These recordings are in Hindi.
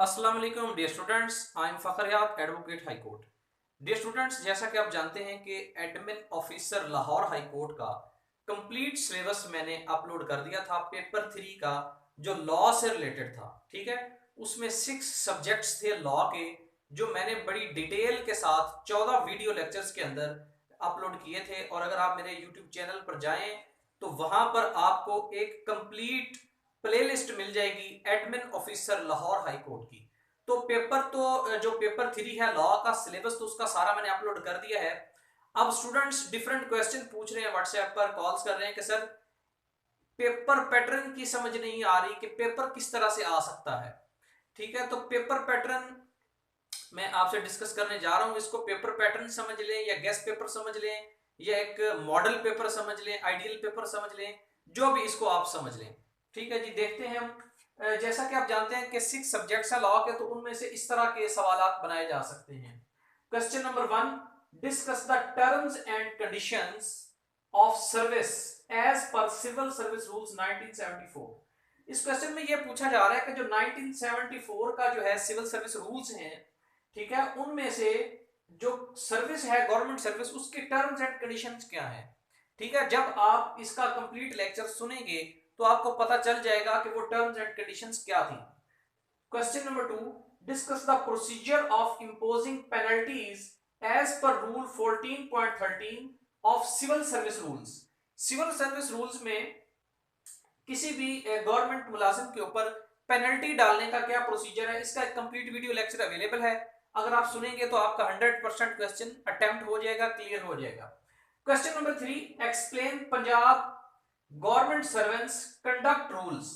अस्सलाम वालेकुम dear students, I am Fakhriyat advocate high court. Dear students, जैसा कि आप जानते हैं कि admin officer Lahore high court का कंप्लीट सिलेबस मैंने अपलोड कर दिया था पेपर 3 का, जो लॉ से रिलेटेड था। ठीक है, उसमें 6 सब्जेक्ट्स थे लॉ के, जो मैंने बड़ी डिटेल के साथ 14 वीडियो लेक्चर्स के अंदर अपलोड किए थे। और अगर आप मेरे यूट्यूब चैनल पर जाएं तो वहां पर आपको एक कंप्लीट प्लेलिस्ट मिल जाएगी admin officer Lahore high court की। तो पेपर तो जो पेपर 3 है लॉ का सिलेबस, तो उसका सारा मैंने अपलोड कर दिया है। अब स्टूडेंट्स डिफरेंट क्वेश्चन पूछ रहे हैं, व्हाट्सएप पर कॉल्स कर रहे हैं कि सर पेपर पैटर्न की समझ नहीं आ रही कि पेपर किस तरह से आ सकता है। ठीक है, तो पेपर पैटर्न मैं आपसे डिस्कस करने जा रहा हूं। इसको पेपर पैटर्न समझ लें या गेस्ट पेपर समझ लें या एक मॉडल पेपर समझ लें, आइडियल पेपर समझ लें, जो भी इसको आप समझ लें। ठीक है जी, देखते हैं हम। जैसा कि आप जानते हैं कि 6 सब्जेक्ट्स हैं लॉ के, तो उनमें से इस तरह के सवाल बनाए जा सकते हैं। Question number 1, discuss the terms and conditions of service as per civil service rules 1974। इस क्वेश्चन में यह पूछा जा रहा है कि जो 1974 का जो है सिविल सर्विस रूल्स हैं, ठीक है, उनमें से जो सर्विस है गवर्नमेंट सर्विस, उसके टर्म्स एंड कंडीशंस क्या है। ठीक है, जब आप इसका कंप्लीट लेक्चर सुनेंगे तो आपको पता चल जाएगा कि वो टर्म्स एंड कंडीशंस क्या थी। Question number 2, discuss the procedure of imposing penalties as per rule 14.13 of civil service rules. Civil service rules में किसी भी गवर्नमेंट मुलाजिम के ऊपर पेनल्टी डालने का क्या प्रोसीजर है, इसका एक कंप्लीट वीडियो लेक्चर अवेलेबल है। अगर आप सुनेंगे तो आपका 100% क्वेश्चन अटेम्प्ट हो जाएगा, क्लियर हो जाएगा। Question number 3, explain Punjab government servants conduct rules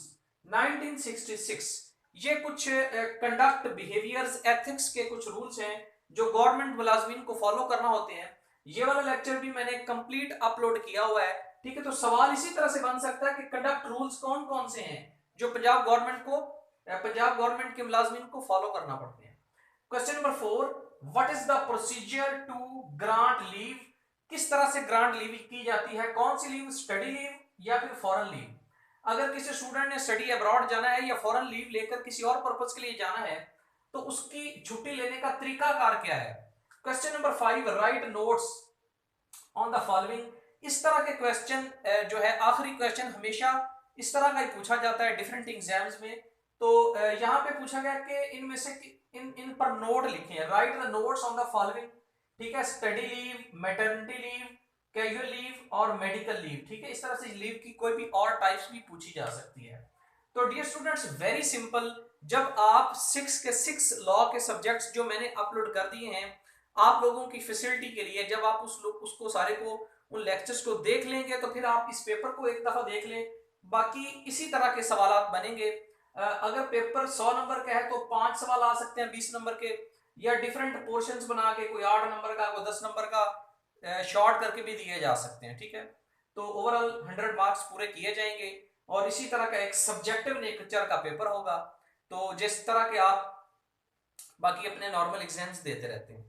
1966। ये कुछ कंडक्ट बिहेवियर्स एथिक्स के कुछ रूल्स हैं जो गवर्नमेंट मुलाजमीन को फॉलो करना होते हैं। ये वाला लेक्चर भी मैंने कंप्लीट अपलोड किया हुआ है। ठीक है, तो सवाल इसी तरह से बन सकता है कि कंडक्ट रूल्स कौन कौन से हैं जो पंजाब गवर्नमेंट के मुलाजमीन को फॉलो करना पड़ते हैं। Question number 4, what is the procedure to grant leave. किस तरह से ग्रांट लीव की जाती है, कौन सी लीव, स्टडी लीव या फिर फॉरेन लीव। अगर किसी स्टूडेंट ने स्टडी अब्रॉड जाना है या फॉरेन लीव लेकर किसी और पर्पस के लिए जाना है तो उसकी छुट्टी लेने का तरीकाकार क्या है। Question number 5, right notes on the following. इस तरह के क्वेश्चन जो है आखिरी क्वेश्चन हमेशा इस तरह का ही पूछा जाता है डिफरेंट एग्जाम्स में। तो यहाँ पे पूछा गया कि इनमें से इन इन पर नोट लिखे, right the notes on the following. ठीक है, study leave, maternity leave, casual leave और मेडिकल लीव। ठीक है, इस तरह से लीव की कोई भी और टाइप्स भी पूछी जा सकती है। तो डियर स्टूडेंट्स, वेरी सिंपल, जब आप 6 के 6 लॉ के सब्जेक्ट्स जो मैंने अपलोड कर दिए हैं आप लोगों की फैसिलिटी के लिए, जब आप उसको सारे को उन लेक्चर्स को देख लेंगे तो फिर आप इस पेपर को एक दफा देख लें। बाकी इसी तरह के सवाल बनेंगे। अगर पेपर 100 नंबर का है तो 5 सवाल आ सकते हैं 20 नंबर के, या डिफरेंट पोर्शंस बना के कोई 8 नंबर का कोई 10 नंबर का शॉर्ट करके भी दिए जा सकते हैं। ठीक है, तो ओवरऑल 100 मार्क्स पूरे किए जाएंगे और इसी तरह का एक सब्जेक्टिव नेचर का पेपर होगा। तो जिस तरह के आप बाकी अपने नॉर्मल एग्जाम्स देते रहते हैं,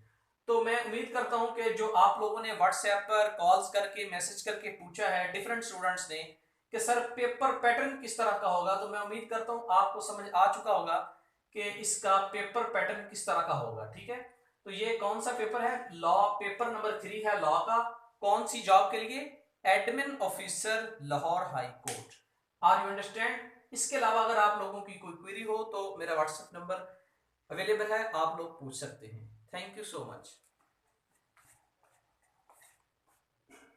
तो मैं उम्मीद करता हूं कि जो आप लोगों ने व्हाट्सएप पर कॉल्स करके मैसेज करके पूछा है डिफरेंट स्टूडेंट्स ने कि सर पेपर पैटर्न किस तरह का होगा, तो मैं उम्मीद करता हूं आपको समझ आ चुका होगा कि इसका पेपर पैटर्न किस तरह का होगा। ठीक है, तो ये कौन सा पेपर है, लॉ पेपर नंबर 3 है लॉ का। कौन सी जॉब के लिए, admin officer Lahore high court. Are you understand. इसके अलावा अगर आप लोगों की कोई क्वेरी हो तो मेरा व्हाट्सएप नंबर अवेलेबल है, आप लोग पूछ सकते हैं। Thank you so much.